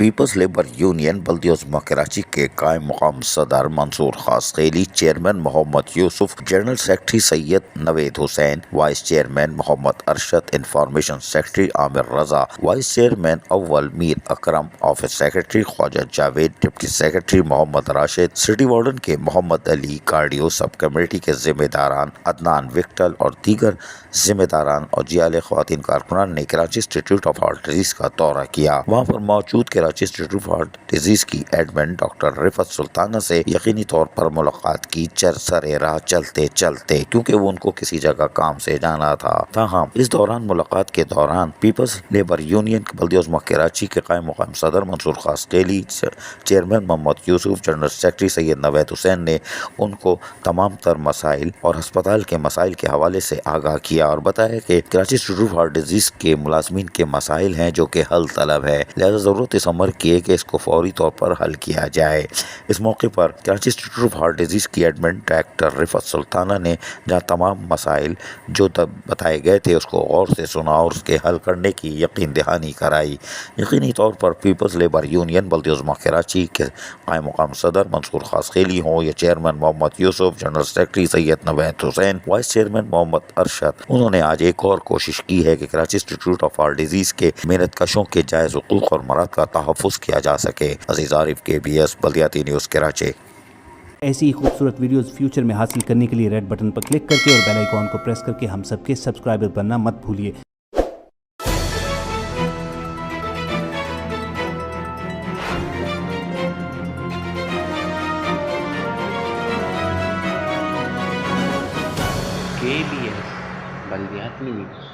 Peoples labour union بلدیہ عظمیٰ کراچی کے قائم مقام صدر منصور خاصقیلی، چیئرمین محمد یوسف، جنرل سیکرٹری سید نوید حسین، وائس چیئرمین محمد ارشد، انفارمیشن سیکرٹری عامر رضا، وائس چیئرمین اول میر اکرم، آفس سیکرٹری خواجہ جاوید، ڈپٹی سیکرٹری محمد راشد، سٹی وارڈن کے محمد علی، کارڈیو سب کمیٹی کے ذمہ داران عدنان وکٹل اور دیگر ذمہ داران اور جیال خواتین کارکنان نے Karachi institute of heart disease کا دورہ کیا۔ وہاں پر موجود Karachi institute of heart disease کی ایڈمن ڈاکٹر رفعت سلطانہ سے یقینی طور پر ملاقات کی سر راہ چلتے کیونکہ وہ ان کو کسی جگہ کام سے جانا تھا۔ تاہم اس دوران ملاقات کے دوران پیپلز لیبر یونین بلدیہ عظمیٰ کراچی کے قائم مقام صدر منصور خاصقیلی، چیئرمین محمد یوسف، جنرل سیکرٹری سید نوید حسین نے ان کو تمام تر مسائل اور ہسپتال کے مسائل کے حوالے سے آگاہ کیا اور بتایا کہ Karachi institute of heart disease کے ملازمین کے مسائل ہیں جو کہ حل طلب ہے، لہذا ضرورت اس امر کی ہے کہ اس کو فوری طور پر حل کیا جائے۔ اس موقع پر Karachi institute of heart disease کی ایڈمن ڈائریکٹر رفعت سلطانہ نے جہاں تمام مسائل جو بتائے گئے تھے اس کو غور سے سنا اور اس کے حل کرنے کی یقین دہانی کرائی۔ یقینی طور پر پیپلز لیبر یونین بلدیہ عظمیٰ کراچی کے قائم مقام صدر منصور خاصقیلی ہوں یا چیئرمین محمد یوسف، جنرل سیکرٹری سید نوید حسین، وائس چیئرمین محمد ارشد، انہوں نے آج ایک اور کوشش کی ہے کہ Karachi institute of heart disease کے محنت کشوں کے جائز حقوق اور مراد کا تحفظ کیا جا سکے۔ عزیز عارف، KBS بلدیاتی نیوز کراچی۔ ایسی ہی خوبصورت ویڈیوز فیوچر میں حاصل کرنے کے لیے ریڈ بٹن پر کلک کر کے اور بیل آئیکن کو پریس کر کے ہم سب کے سبسکرائبر بننا مت بھولیے۔ KBS بلدیاتی نیوز۔